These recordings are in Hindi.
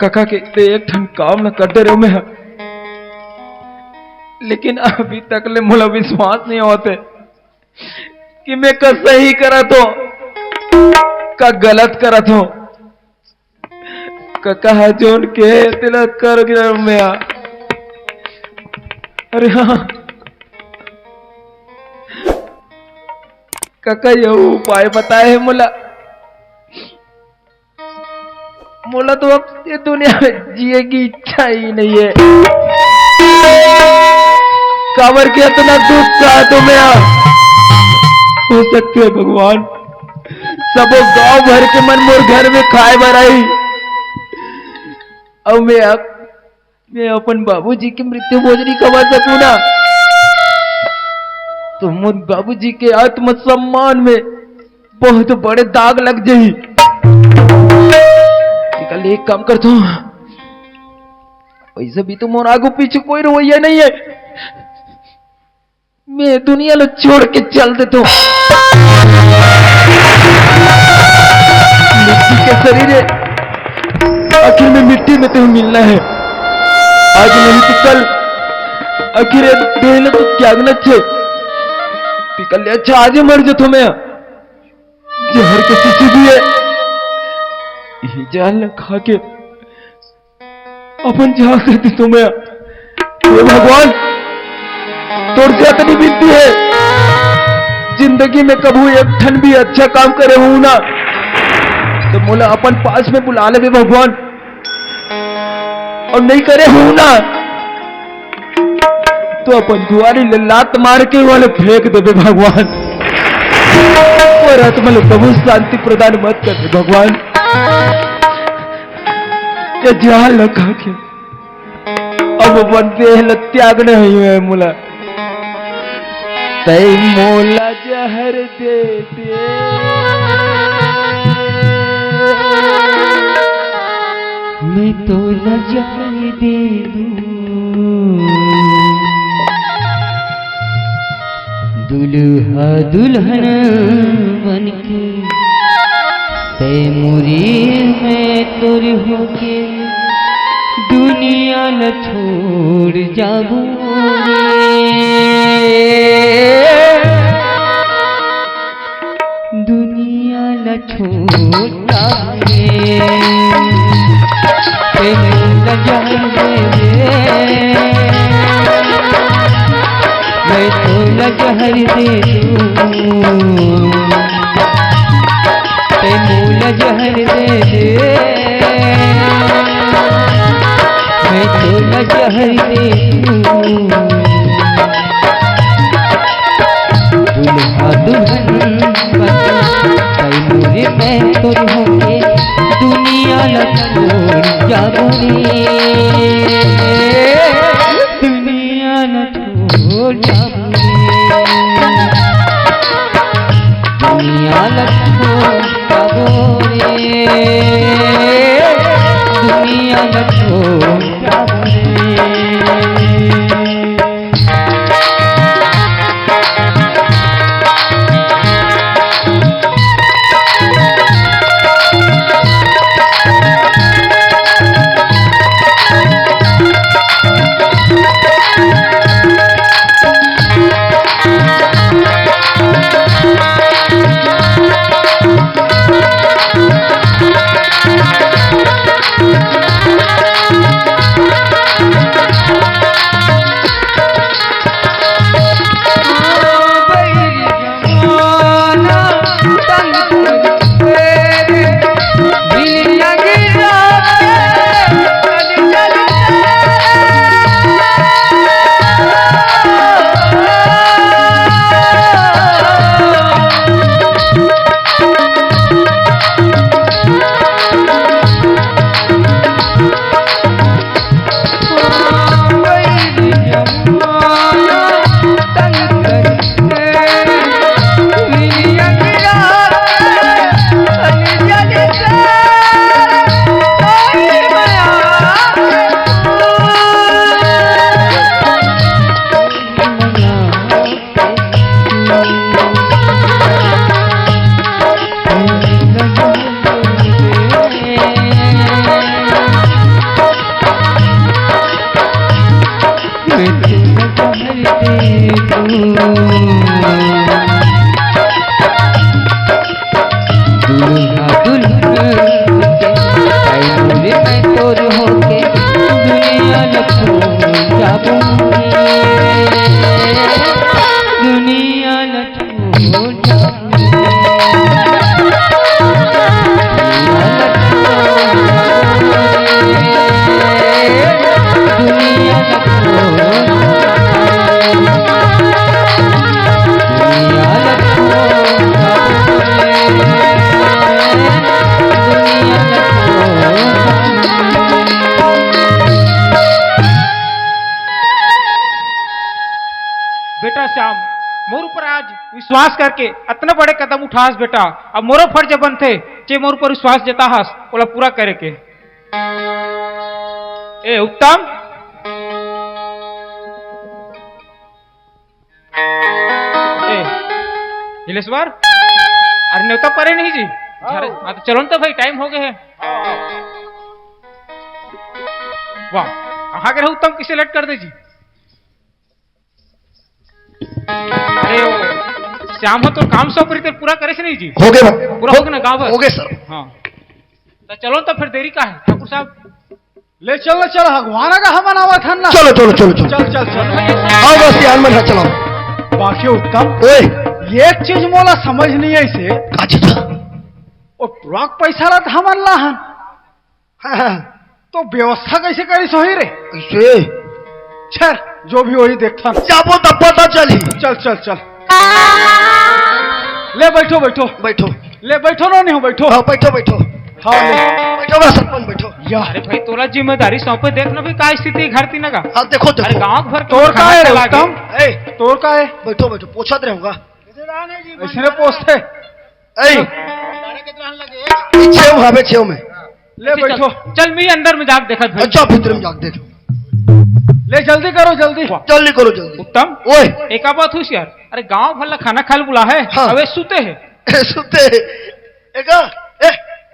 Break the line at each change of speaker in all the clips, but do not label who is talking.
काका के ते एक ठन काम न करते रहो मैं, लेकिन अभी तक ले मुझे विश्वास नहीं होते कि मैं का सही करा तो का गलत करा तो काका जोन के तिलक कर गिरा मैं। अरे हाँ काका ये उपाय बताए मुला, मुला तो अब ये दुनिया में जिए की इच्छा ही नहीं है। काबर के इतना दुख का तुम्हें हो सकते है भगवान, सब गांव भर के मन मोर घर में खाए भराई। अब मैं अपन बाबूजी की मृत्यु भोजनी कमा सकूं ना, तो मुझ बाबूजी के आत्मसम्मान में बहुत बड़े दाग लग जाई। कल एक काम करता हूं, वैसे भी तो मोर आगू पीछे कोई रवैया नहीं है, मैं दुनिया लो छोड़ के चल देता हूं। मिट्टी के शरीर है, आखिर में मिट्टी में तो मिलना है, आज नहीं तो कल आखिर देहले तो त्यागना छे। कल अच्छा आज मर जो तुम्हें जहर के शिशु भी है, यही जान खा के अपन जा सकती तुम्हें। हे भगवान तोड़ से इतनी विनती है, जिंदगी में कभी एक ठन भी अच्छा काम करे हूं ना तो मोला अपन पास में बुला ले भगवान, और नहीं करे हूं ना तो अपन दुआरी ले लात मार के वाले फेंक देवे भगवान, और आत्मा को प्रभु शांति प्रदान मत कर दे भगवान। ये जाल लगा के अब अपन देह त्याग नहीं है मुला, तई मोला जहर दे दे,
मैं तो जहर दे दूं, दुल्हा दुल्हन बनके तैमूरी में तुर होके दुनिया न छोड़ जाबू दुनिया न छोड़ जाबू मैं तो जहर दे दूं, तैमूल जहर दे दे, मैं तो जहर दे दूं, दुल्हा दुल्हन तैमूल में तुर होके दुनिया न छोड़ जाबू दुनिया न छोड़ जाबू दुनिया न छोड़ जाबू दुनिया न छोड़ जाबू। दूल्हा दुल्हन के मैं तोर होके दुनिया लखूं जाबू दुनिया लखूं
बेटा श्याम, मोर ऊपर आज विश्वास करके इतने बड़े कदम उठास बेटा। अब मोरो फर्ज बनते जे मोर ऊपर विश्वास जता हस बोला पूरा करे के। ए उत्तम, ए नीलेश्वर, अरे न्योता परे नहीं जी। हाँ तो चलो तो भाई, टाइम हो गए है। वाह, कहाँ गए उत्तम, किसे लेट कर दे जी। अरे ओ श्याम हो तो काम सौंप रही थे, पूरा करे से नहीं जी।
हो गए
पूरा हो गया ना गाँव
हो गए सर।
हाँ तो चलो तो फिर देरी का है ठाकुर साहब।
ले चल चल, भगवान का हम बनावा था ना।
चलो चलो चलो चलो
चल चल चल।
आओ बस यार, मन चलाओ।
बाकी उत्तम,
ओए
एक चीज मोला समझ नहीं आई से,
अच्छा
और ट्रक पैसा ला था मन लाहन, तो व्यवस्था कैसे करी सोही रे।
कैसे
छर जो भी वही देखता।
जाबो तब पता चली।
चल चल चल, ले बैठो बैठो
बैठो।
ले बैठो ना, नहीं हो बैठो।
हाँ बैठो बैठो।
हाँ ले
बैठो बस सरपंच बैठो।
अरे भाई तोला जिम्मेदारी सौंपे, देखना भी का स्थिति घर तीन का।
हाँ देखो
अरे
देखो।
गांव भर के
तोर का है रे
खाना खिला
उत्तम,
के।
तोर का है।
बैठो बैठो, पूछत रहूंगा।
ऐसे पोछते
छेव भावे छेव में।
ले बैठो।
चल मैं अंदर में जाके देखत भाई।
अच्छा भीतर में जाके देखो।
ले जल्दी करो जल्दी।
जल्दी करो जल्दी।
उत्तम,
ओए
एक बात हुई यार, अरे गांव भर ला खाना खाल बुला है।
हाँ।
अबे सुते है।
सुते एका ए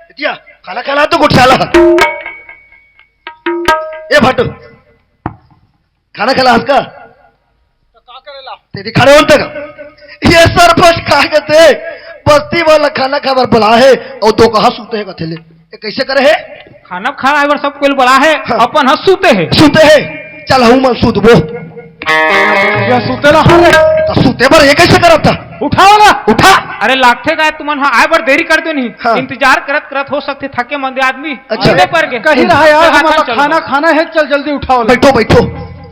इतिया खाना खाना तो गुठियाला। ए भट्टू, खाना खाला हंसका
का करेला
तेरी खड़े होते का। ये सरपंच कहा कहते बस्ती वाला खाना खावर बुला है और दो कहा सूते है कथेले। ये कैसे करे है?
खाना खाना एक बार सब कोई बुला है।
हाँ।
अपन हंस सूते है।
सूते है। चल हूं मन सूत वो
या सुते ना रे।
तो सूते पर ये कैसे करब था?
उठाओ ना,
उठा।
अरे लागते का तुमन हाँ आए बार देरी कर दो नहीं।
हाँ।
इंतजार करत करत हो सकते थके मंदे आदमी।
अच्छा।
सीधे पर के
कहीं रहा यार,
चल,
हमारा
चल,
खाना खाना है। चल जल्दी उठाओ। ले
बैठो बैठो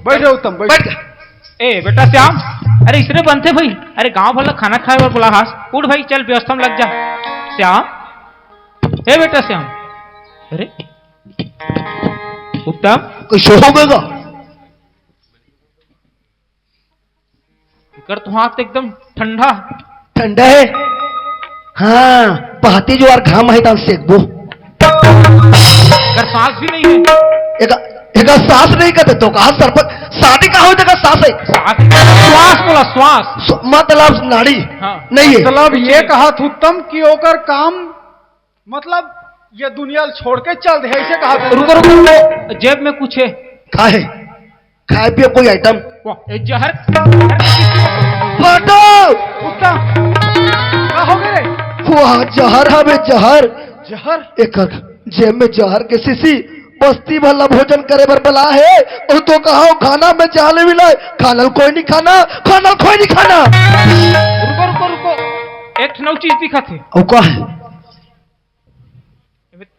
बैठो उत्तम बैठ।
बैठ।
ए बेटा श्याम, अरे इसने बनते भाई। अरे गांव भर खाना खाए और बोला हास उठ भाई, चल व्यवस्था में लग जा। श्याम, हे बेटा श्याम। अरे उत्तम,
कैसे हो गएगा?
कर तू हाथ एकदम ठंडा।
ठंडा है। हाँ पहाती जो और घाम है तब सेक दो।
कर सांस भी नहीं है।
एक सांस नहीं करते तो कहा सरपंच शादी का हो जाएगा सांस है।
श्वास बोला श्वास।
मतलब नाड़ी
हाँ।
नहीं है।
मतलब ये कहा था उत्तम कि ओकर काम मतलब ये दुनिया छोड़ के चल दे, ऐसे कहा था।
रुको रुको रुको, जेब में कुछ है।
खाए खाए पिए कोई आइटम।
वाह, ये जहर।
हटो
उत्तम क्या हो गए रे?
वाह जहर है बे जहर।
जहर?
एक जेब में जहर के सीसी बस्ती भला भोजन करे बर बला है और तो कहा खाना में जाले मिला खाना कोई नहीं खाना, खाना कोई नहीं खाना।
रुको रुको रुको, एक नौ चीज दिखा थे।
और क्या है?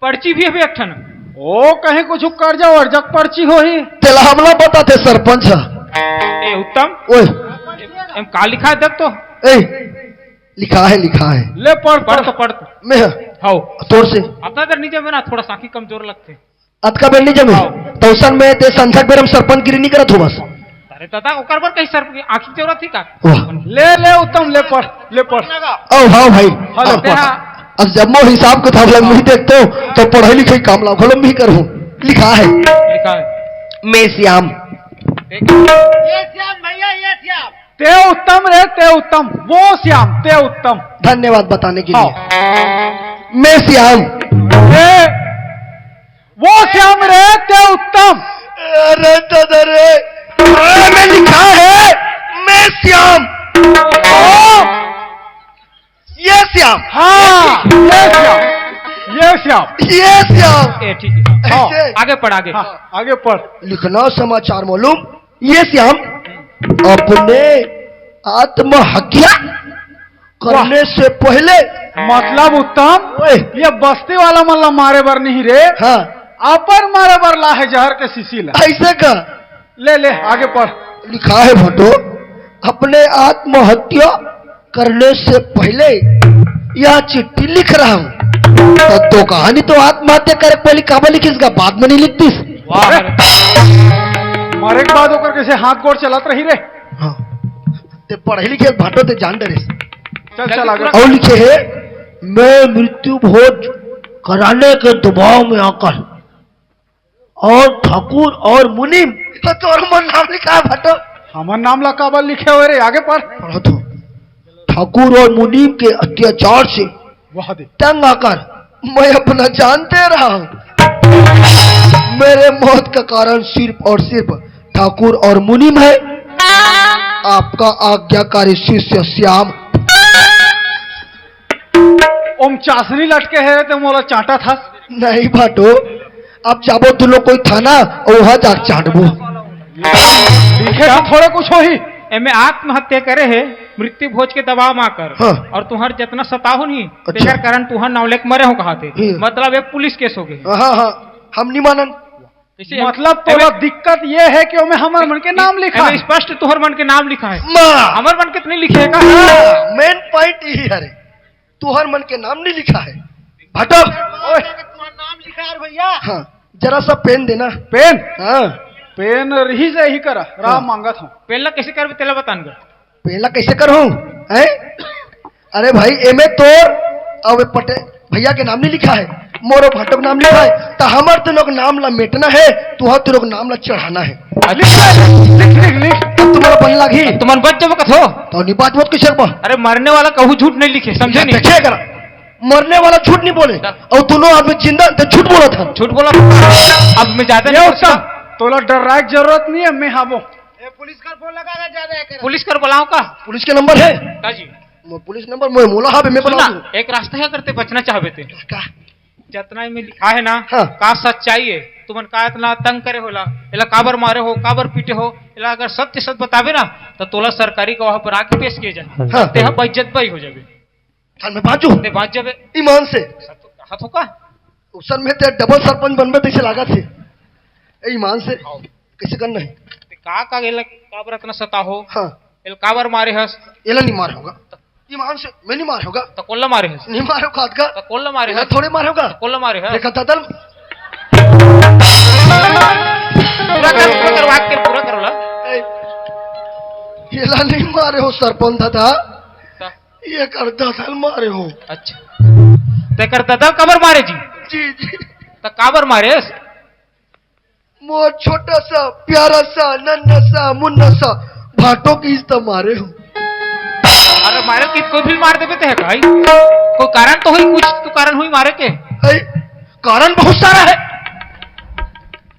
पर्ची भी है एक ठन।
ओ कहीं कुछ कर जाओ और जग पर्ची हो ही।
तेला हमला पता थे सरपंच।
ए उत्तम,
ओए
एम का लिखा है देख तो।
ए लिखा है लिखा है।
ले पढ़
पढ़ तो पढ़ तो।
मैं
हाउ
तोड़ से
अपना इधर नीचे में ना थोड़ा साखी कमजोर लगते।
अतका बेल नहीं जमे तौसन में ते संसद बेरम सरपंच गिरी नहीं करत हो बस।
अरे दादा ओकर पर कहीं सर आंखी जरूरत थी का।
वाह
ले ले उत्तम ले पढ़ ले पढ़।
ओ हाँ भाई
हेलो,
हाँ। अब जब मैं हिसाब किताब लग नहीं देखते हो तो पढ़ाई लिखाई काम लाओ खलम भी करूं। लिखा है
लिखा है
मैं श्याम।
ये श्याम भैया, ये श्याम।
ते उत्तम रे ते उत्तम, वो श्याम ते उत्तम।
धन्यवाद बताने के
हाँ।
लिए। मैं श्याम।
वो श्याम रे ते उत्तम।
अरे दादा रे मैं लिखा है
श्याम, ये श्याम,
हाँ ये श्याम, ये श्याम।
ये श्याम।
ए ठीक है हाँ,
ऐसे
आगे पढ़ आगे
हाँ, आगे पढ़।
लिखना समाचार मालूम। ये श्याम अपने आत्महत्या करने से पहले,
मतलब उत्तम,
ओए,
ये बस्ती वाला मल्ला मारे बर नहीं रे,
हाँ
अपर मारे बर ला है जहर के शीशी ला।
ऐसे का
ले ले आगे पढ़।
लिखा है भट्टो, अपने आत्महत्या करने से पहले यह चिट्ठी लिख रहा हूँ। तो कहानी तो आत्महत्या करे पहले काबा लिखीसगा, बाद में नहीं लिखतीस।
वाह
मारे के बाद होकर कैसे हाथ गोड़ चलात रही रे।
हाँ, ते पढ़े लिखे भट्टो ते जान डरे।
चल चल आगे।
और लिखे है, मैं मृत्यु भोज कराने के दबाव में आकर और ठाकुर और मुनीम, तो और मन नाम लिखा है भट्टो।
हमार नाम ला काबल लिखे हुए रे, आगे पढ़।
पढ़ो तो, ठाकुर और मुनीम के अत्याचार से
वाह दे।
तंग आकर मैं अपना जान दे रहा हूँ। मेरे मौत का कारण सिर्फ और सिर्फ ठाकुर और मुनीम है। आपका आज्ञाकारी शिष्य श्याम।
ओम चासनी लटके है तो मोला चाटा था।
नहीं भाटो, अब जाबो तू लोग कोई थाना और वहां जाकर चाटबो।
लिखे तो थोड़े कुछ हो ही।
एमे आत्महत्या करे है मृत्यु भोज के दबाव में आकर
हाँ।
और तुहर जितना सताहो नहीं
अच्छा।
तेकर कारण तुहर नवलेक मरे हो कहा थे, मतलब एक पुलिस केस हो गए।
हाँ हाँ, हम नहीं मानन।
मतलब तो दिक्कत ये है कि ओमे हमार मन के नाम लिखा है।
स्पष्ट तुहर मन के नाम लिखा है,
माँ,
हमार मन के तो नहीं लिखे है का?
मेन पॉइंट यही है रे, तुहर मन के नाम नहीं लिखा है। भाटो,
नाम लिखा है भैया।
हाँ, जरा सा पेन देना।
पेन,
हाँ,
पेन रही से ही करा राम मांगत हूँ।
पहला कैसे कर तेला बतान कर
पहला कैसे करूं हैं? अरे भाई एमे तोर अब पटे भैया के नाम नहीं लिखा है, मोरो भाटो का नाम लिखा है। तो हमार तो लोग नाम ला मेटना है, तुहर तो लोग नाम ला चढ़ाना है।
लिख लिख लिख।
अब तुम्हारा बन लागी
तुमन बच जब कथो।
तो नहीं बात मत किसे बा।
अरे मरने वाला कहू झूठ नहीं लिखे, समझे नहीं?
देखे करा, मरने वाला झूठ नहीं बोले और दोनों आदमी जिंदा तो झूठ बोला था।
झूठ बोला अब मैं ज्यादा
ये
नहीं
उत्तम,
पूछता।
तोला डर की जरूरत नहीं है, मैं हाबो।
पुलिस कर बुलाओ का
पुलिस के नंबर है,
का जी?
पुलिस नंबर मोए मोला हाबे मैं बता
सुना, एक रास्ता है करते बचना चाहबे थे
का
जितना में लिखा है ना
हाँ।
का सच्चाई है, तुमन का इतना तंग करे होला, इला काबर मारे हो, काबर पीटे हो, इला अगर सत्य सत्य बतावे ना तो तोला सरकारी गवाह पर आके पेश किए जाए।
हाँ।
तेहा बेइज्जत बाई हो जाबे,
थान में बाजू
ते बात जाबे
ईमान से
हाथ हो का
उसन में ते डबल सरपंच बनबे तैसे लागा थे। ए ईमान से कैसे करना है?
ते का गेला काबर इतना सता हो,
हाँ,
इल काबर मारे हस
एला नहीं मार होगा ईमान से, मैं नहीं मार होगा,
तो कोल्ला मारे हस,
नहीं मार होगा का
तो कोल्ला मारे
एला
हस,
थोड़े मार होगा।
कोल्ला मारे हस।
देखा दादल
पूरा कर वाक्य पूरा करो ला।
एला नहीं मारे हो सरपंच दादा,
ता-
ये कर दादल मारे हो।
अच्छा ते कर दादा काबर मारे जी,
जी जी,
तो काबर मारे हस?
मोर छोटा सा प्यारा सा नन्हा सा मुन्ना सा भाटो की इज्जत मारे हो।
अरे मारे कि कोई भी मार देवे ते है भाई, कोई कारण तो हुई, कुछ तो कारण हुई मारे के।
है, कारण बहुत सारा है,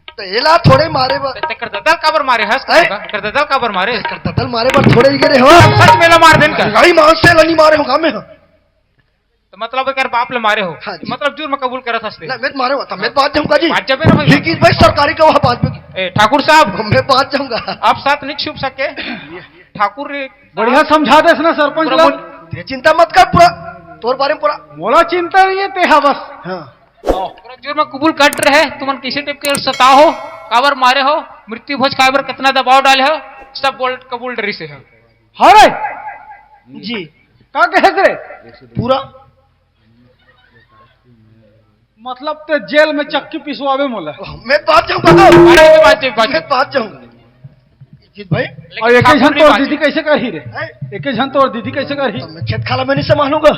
तो एला थोड़े मारे बा
ते कर दादा काबर मारे हस?
है?
कर दादा काबर मारे?
कर दादल मारे बा थोड़े ही गिरे हो।
सच में ला मार देन का
गाड़ी मान से नहीं मारे होगा मैं।
तो मतलब कर बाप ले मारे हो,
हाँ जी।
मतलब जुर्म कबूल करत हसते।
ना मैं मारे होता, मैं बात जाऊंगा जी।
बात जाबे ना भाई।
लेकिन भाई सरकारी का वहाँ बात में
ए ठाकुर साहब
मैं बात जाऊंगा।
आप साथ नहीं छुप सके, ठाकुर रे
बढ़िया समझा देस ना सरपंच
पूरा
ला।
ते चिंता मत कर, पूरा तोर बारे में पूरा।
मोला चिंता नहीं है तेहा बस।
हाँ,
पूरा जुर्म कबूल कर रहे, तुमन किसी टाइप के सता हो, काबर मारे हो, मृत्यु भोज काबर कितना दबाव डाले हो, सब बोल कबूल डरी से है।
हाँ रे,
जी
का कहे रे?
पूरा
मतलब ते जेल में चक्की पिसवावे मोला।
मैं बात जाऊंगा तो
अरे ये बात है, बात
मैं
है।
बात जाऊंगा जीत भाई।
और एक
ठाकुर
जन
ने
तोर
बात
दीदी
है।
कैसे करही रे?
हैं?
एक जन तोर दीदी कैसे करही?
तो मैं खेत खाला में नहीं संभालूंगा।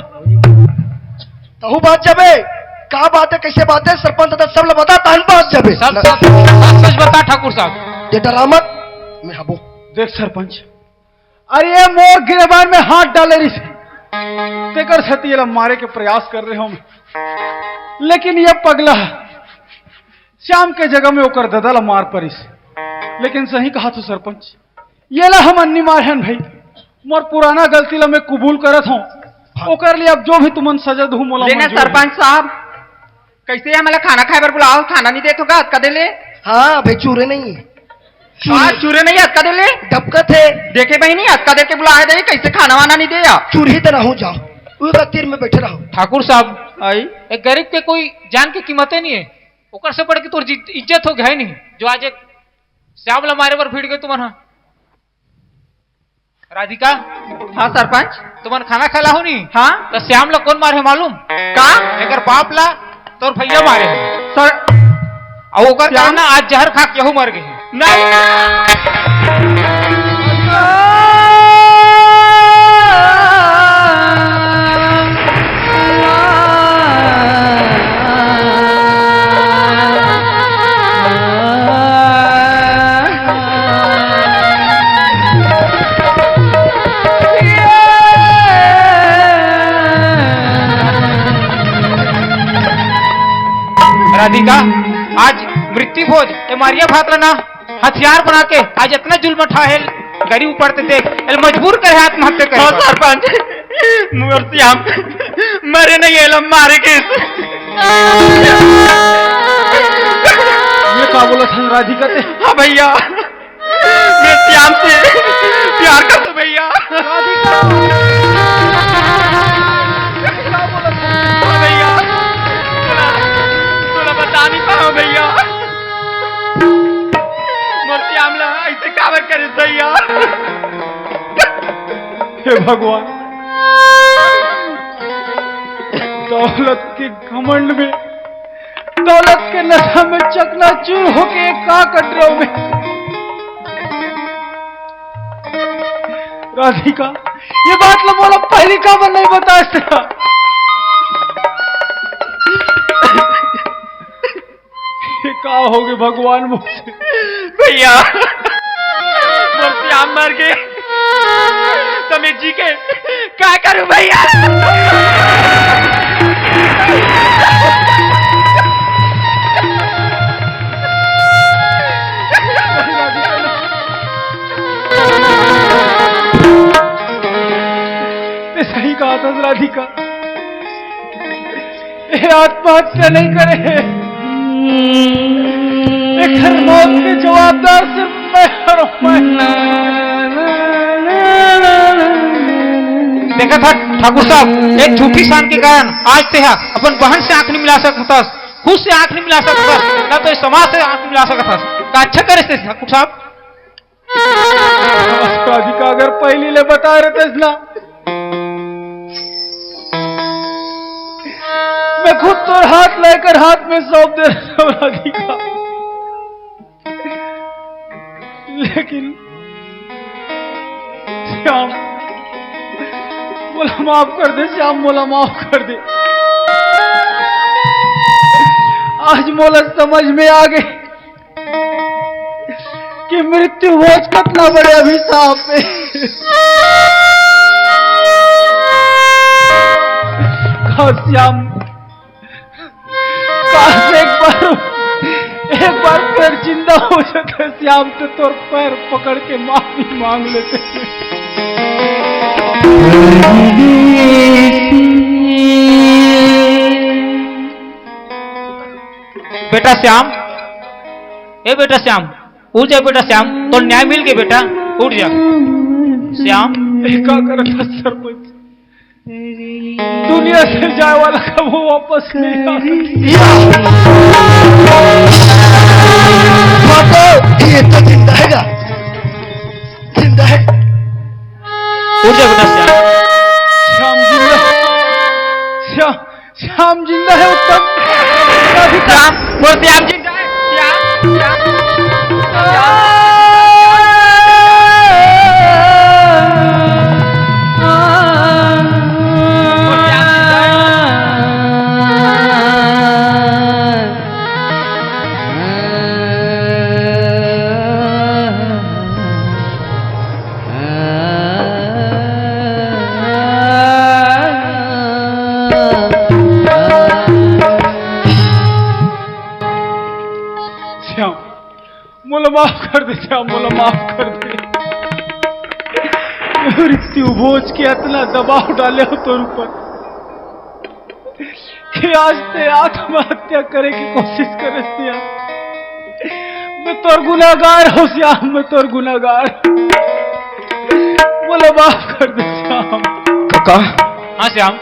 तो बात जबे का बात है, कैसे बात है, सरपंच दादा सब लोग बता तान बात जबे
सब सच बता ठाकुर साहब।
ये डरामत मैं हबो।
देख सरपंच, अरे ये मोर गिरबान में हाथ डाले रही से तेकर सतीला मारे के प्रयास कर रहे हो मैं, लेकिन ये पगला श्याम के जगह में ओकर ददला मार परिस। लेकिन सही कहा तो सरपंच, ये ला हम अन्नी मार हैं भाई, मोर पुराना गलती ला मैं कबूल करत हूँ ओकर लिए अब जो भी तुमन सजा दू मोला
लेना
मंजूर है।
सरपंच साहब कैसे हमला खाना खाए बर बुलाओ खाना नहीं देत होगा अतका देले
हाँ भाई चूरे नहीं है
हाँ चूरे नहीं अतका देले
डबकत है
देखे भाई नहीं अतका दे के बुलाए दे कैसे खाना वाना नहीं दे आप
चूर ही तरह हो जाओ वही तीर में बैठे रहो।
ठाकुर साहब
आई
एक गरीब के कोई जान की कीमतें नहीं है ओकर से बढ़ के तोर इज्जत हो गया नहीं जो आज एक श्याम ला मारे पर भीड़ गए तुम्हारा राधिका
हाँ सरपंच
तुम्हारा खाना खिला हो नहीं
हाँ
तो श्याम ला कौन मारे मालूम
का
अगर बाप ला तोर भैया मारे
सर
और ओकर कारण ना आज जहर खा के यहू मर गए
नहीं
राधिका आज मृत्यु भोज ये मारिया भात ना हथियार बना के आज इतना जुल्म उठा है गरीब ऊपर देख मजबूर करे आत्महत्या करे
हाँ सरपंच मूर्ति हम मरे नहीं है मारे के
ये का बोला था राधिका ते
हाँ भैया मैं श्याम से प्यार कर दो भैया हाँ भैया तोला बता नहीं पाओ भैया मूर्ति आमला ऐसे कावर करे भैया
हे भगवान दौलत के घमंड में दौलत के नशा में चकनाचूर होके का कट रहा हूं मैं राधिका ये बात लो बोला पहली का मैं नहीं बता सकता ये का हो गए भगवान मुझसे
भैया मूर्ति आम मर गए तो मैं जी के क्या करूं भैया
सही कहा था राधिका आत्महत्या नहीं करे एक मौत के जवाबदार सिर्फ मैं और
देखा था ठाकुर साहब एक झूठी शान के कारण आज से अपन बहन से आंख नहीं मिला सकता खुद से आंख नहीं मिला सकता ना तो इस समाज से आंख नहीं मिला सकता का अच्छा करे थे ठाकुर साहब
राधिका अगर पहली ले बता रहे थे ना मैं खुद तो हाथ लेकर हाथ में सौंप दे रहा हूं राधिका लेकिन श्याम मोला माफ कर दे श्याम मोला माफ कर दे आज मोला समझ में आ गए कि मृत्यु भोज कितना बड़े अभिशाप है श्याम काश एक बार फिर जिंदा हो सके श्याम तो तोर पैर पकड़ के माफी मांग लेते
बेटा श्याम ए बेटा श्याम उठ जा बेटा श्याम तो न्याय मिल गया बेटा उठ जा श्याम
क्या करता सरपंच दुनिया से जाए वाला कब वो वापस नहीं
ये तो जिंदा है जिंदा है
उठ जा बेटा श्याम
श्याम जिंदा श्याम जिंदा है उत्तम
श्याम वो श्याम जी श्याम श्याम
मोला माफ कर दे श्याम मोला माफ कर दे मृत्यु भोज के इतना दबाव डाले हो तोर ऊपर कि आज ते आत्महत्या करे की कोशिश करे श्याम। मैं तोर गुनाहगार हो श्याम, मैं तोर गुनाहगार। बोला माफ कर दे श्याम।
काका
हाँ श्याम,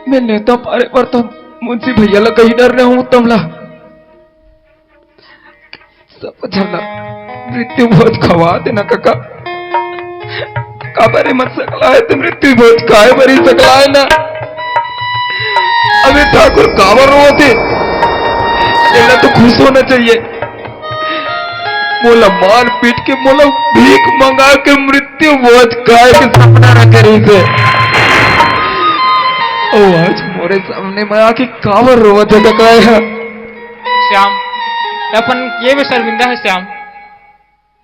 मैं नेता पारे पर तो मुंशी भैया ला कहीं डर रहा हूँ तमला सब झरना मृत्यु भोज खवा देना काका। काबारे मत सकला है तो मृत्यु भोज खाए बरी सकला है ना। अबे ठाकुर काबर रोते तेरा तो खुश होना चाहिए। मोला मार पीट के मोला भीख मंगा के मृत्यु भोज खाए के सपना न करी से। ओ आज मोरे सामने में आके काबर रोवत है काका।
श्याम अपन ये भी शर्मिंदा है श्याम।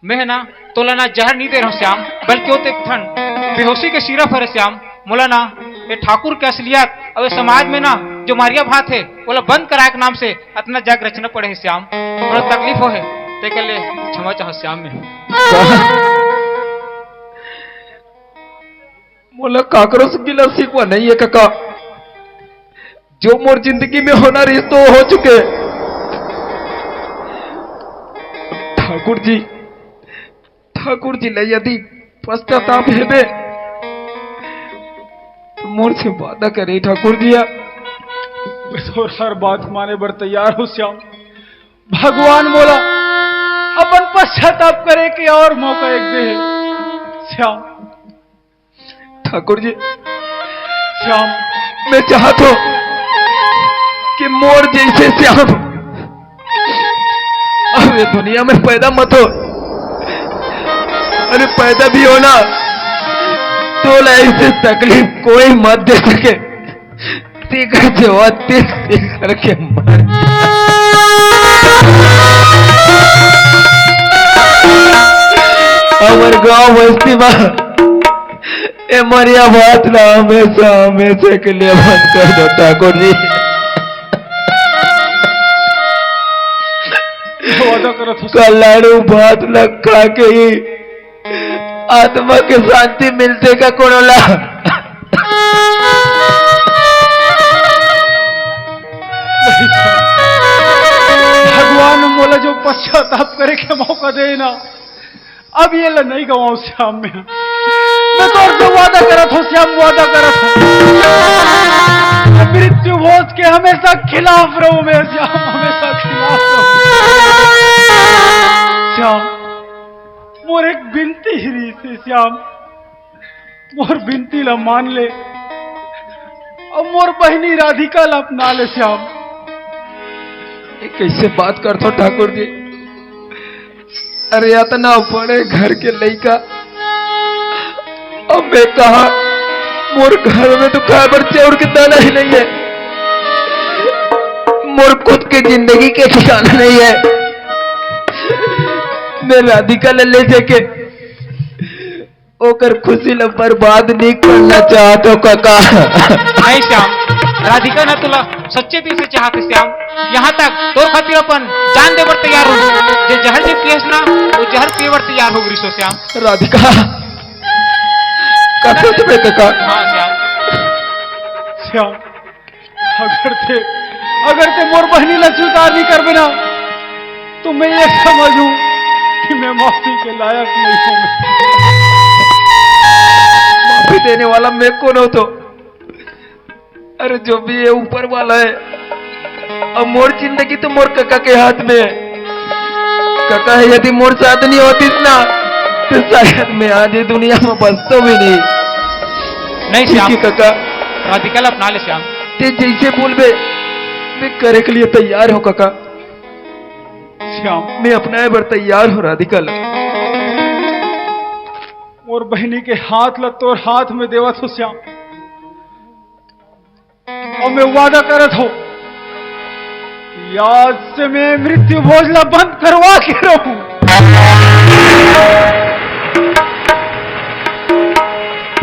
मैं है ना तोला ना जहर नहीं दे रहा हूँ श्याम, बल्कि वो तो एक ठन बेहोशी के सिरप है श्याम। मोला ना ये ठाकुर के असलियत और समाज में ना जो मारिया भात है बोला बंद कराए के नाम से इतना जग रचना पड़े है श्याम। थोड़ा तकलीफ हो है ते के लिए क्षमा चाहो श्याम में।
मोला काकरो से गिला सीखवा नहीं है काका। जो मोर जिंदगी में होना रही तो हो चुके। ठाकुर जी ले यदि पश्चाताप हेबे तो मोर से वादा करे ठाकुर जी।
मैं तो हर बात माने बर तैयार हो श्याम। भगवान बोला अपन पश्चाताप करे कि और मौका एक दे श्याम।
ठाकुर जी
श्याम
मैं चाहता हूं कि मोर जैसे श्याम अब ये दुनिया में पैदा मत हो। अरे पैदा भी हो ना तो ऐसे तकलीफ कोई मत दे सके। तीखा जवाब करके मर अमर गांव बस्ती में ए मरिया बात ना हमेशा हमेशा के लिए बंद कर दो ठाकुर जी।
वादा करो तो
कल्याणु बात लग खा के ही आत्मा के शांति मिलते का कोणला।
भगवान बोला जो पश्चाताप करे के मौका दे ना अब ये ला नहीं गवाऊं श्याम में। मैं तो और जो वादा करा था श्याम, वादा करा था मृत्यु भोज के हमेशा खिलाफ रहूं मैं श्याम, हमेशा खिलाफ रहूं श्याम। मोर एक बिनती ही रही थी श्याम, मोर बिनती ला मान ले और मोर बहनी राधिका ला अपना ले श्याम।
ये कैसे बात करते हो ठाकुर जी। अरे इतना बड़े घर के लड़का अब मैं कहा मोर घर में तो खाबर चाउर के दाना ही नहीं है। मोर खुद की जिंदगी के ठिकाना नहीं है। मैं राधिका ले जाके ओकर खुशी ला बर्बाद नहीं करना चाहता काका।
नहीं श्याम, राधिका ना तुला सच्चे दिल से चाहते श्याम। यहाँ तक तोर खातिर अपन जान देवर तैयार हो। जे जहर जे पियस ना वो जहर पियवर तैयार हो गई श्याम।
राधिका कथो से काका।
हाँ श्याम।
श्याम अगर ते मोर बहनी ला स्वीकार नहीं कर बिना तो मैं ये समझूं कि मैं माफी के लायक नहीं हूं।
माफी देने वाला मैं कौन हो तो। अरे जो भी है ऊपर वाला है। अब मोर जिंदगी तो मोर काका के हाथ में है। काका है यदि मोर साथ नहीं होती ना तो शायद मैं आज ये दुनिया में बसता भी
नहीं श्याम।
काका
राधिका ला अपना ले श्याम।
ते जैसे बोलबे मैं करे के लिए तैयार हो काका।
श्याम
मैं अपनाए बर तैयार हो राधिका ला।
और बहनी के हाथ ला तोर हाथ में देवत हो श्याम। और मैं वादा करत हो आज से मैं मृत्यु भोज ला बंद करवा के रहूं।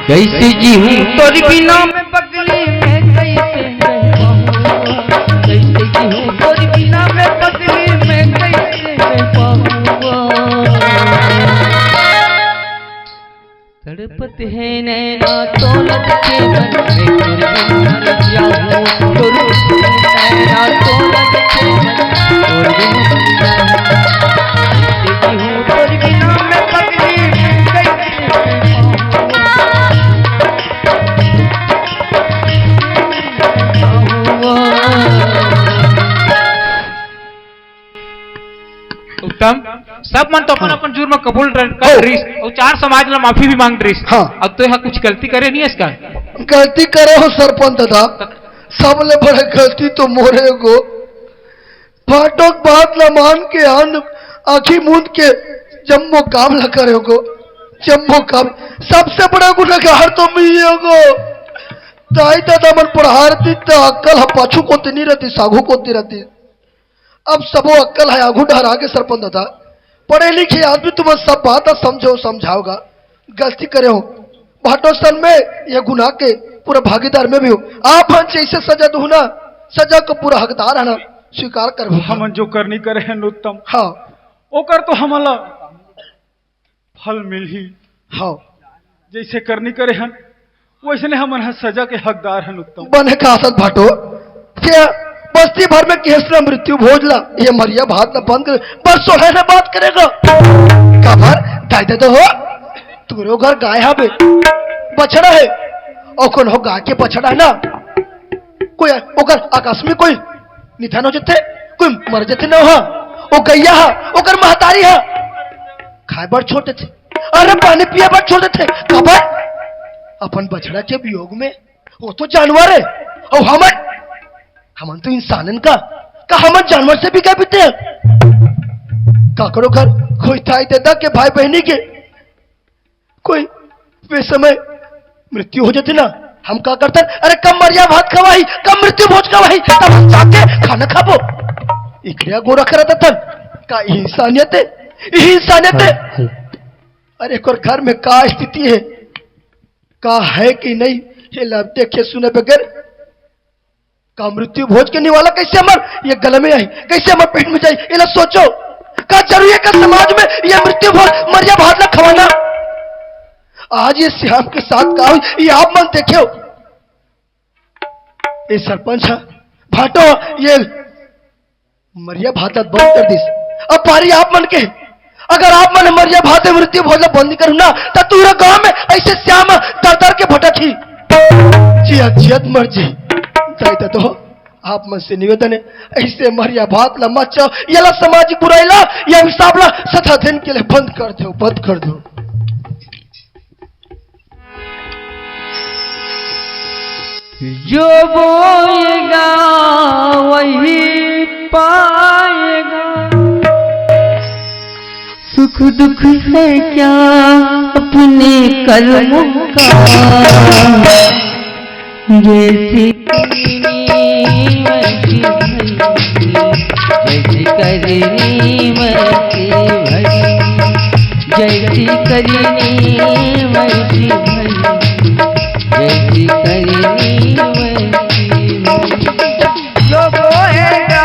कैसे जीऊं तोर बिना मैं पगली में कैसे रह पाऊंगा। कैसे जीऊं तोर बिना मैं पगली में कैसे रह पाऊंगा। तड़पत है नैना तोलत के मन में फिर भी मर जाऊं तड़पत है नैना तोलत के मन और भी मर जाऊं कैसे हूँ तेरे बिना मैं पगली
उत्तम सब मन तो अपन अपन जुर्म कबूल कर रहीस और चार समाज ला माफी भी मांग रहीस।
हाँ।
अब तो यहाँ कुछ गलती करे नहीं है इसका।
गलती करे हो सरपंच दादा, सबले बड़े गलती तो मोरे को फाटक बात न मान के अन आखी मूंद के जम्मो काम न करे को जम्मो काम सबसे बड़ा गुनहगार तो मैं को ताई दादा मन पढ़ारती तो अक्कल पाछू को नहीं रहती सागू को रहती। अब सबो अक्कल है आगू डहरा के सरपंच दादा पढ़े लिखे आदमी तुम सब बात समझो समझाओगा। गलती करे हो भाटोसन में यह गुनाह के पूरा भागीदार में भी हो। आप जैसे सजा दो ना सजा को पूरा हकदार है ना स्वीकार कर।
हम जो करनी करे हैं उत्तम
हाँ
ओकर तो हमला फल मिल ही।
हाँ
जैसे करनी करे हैं वैसे हम सजा के हकदार हैं उत्तम।
बने का आसत भाटो क्या बस्ती भर में केस न मृत्यु भोजला ये मरिया भात न बंद कर बस सोहे न बात करेगा कबर दाई दे हो तुरो घर गाय हा बे बछड़ा है और कौन हो गाय के बछड़ा है ना कोई ओकर आकाश में कोई निधन हो जते कोई मर जते न हो ओ गैया हा ओकर महतारी हा खाए बर छोटे थे अरे पानी पिए बर छोटे थे कबर अपन बछड़ा के वियोग में वो तो जानवर है और हम तो इंसानन का हम जानवर से भी क्या पीते हैं काकड़ों घर कोई था देता के भाई बहनी के कोई वे समय मृत्यु हो जाती ना हम क्या करते अरे कम मरिया भात खवाई कम मृत्यु भोज खवाई तब हम जाके खाना खाबो इकड़िया गोरा करता था का इंसानियत है अरे एक और घर में का स्थिति है का है कि नहीं ये लब देखे सुने बगैर का मृत्यु भोज के निवाला कैसे अमर ये गले में आई कैसे अमर पेट में जाए ये सोचो का जरूरी है का समाज में ये मृत्यु भोज मरिया भात ना खवाना। आज ये श्याम के साथ का हुई ये आप मन देखे ये सरपंच है भाटो ये मरिया भात बंद कर दी अब पारी आप मन के अगर आप मन मरिया भात मृत्यु भोज बंद करू ना तो पूरा गांव में ऐसे श्याम दर दर के भटकी जियत मर जी तो आप मन से निवेदन है ऐसे मरिया भात ला मच ये सामाजिक बुराईला या हिसाब ला सदा दिन के लिए बंद कर दो।
जो बोएगा वही पाएगा सुख दुख है क्या अपने कर्मों का जैसी करनी मरती भरी जैसी करनी मरती भरी जैसी करनी मरती भरी जो बोएगा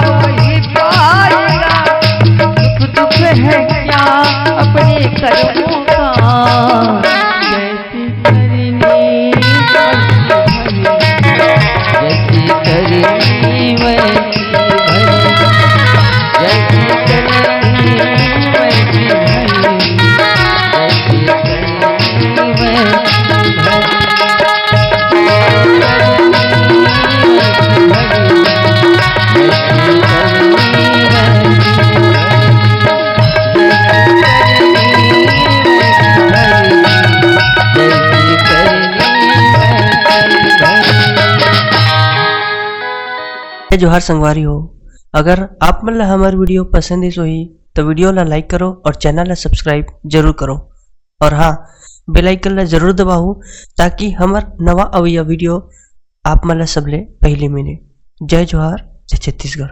वही पाएगा सुख दुख है क्या अपने कर्मों का जैसी करनी
जोहार संगवारी हो अगर आप मन ला हमार वीडियो पसंद है सोही तो वीडियो ला लाइक करो और चैनल ला सब्सक्राइब जरूर करो और हाँ बेल आइकन ला जरूर दबाओ ताकि हमार नवा अवैया वीडियो आप मन ला सबले पहले मिले। जय जोहार जय छत्तीसगढ़।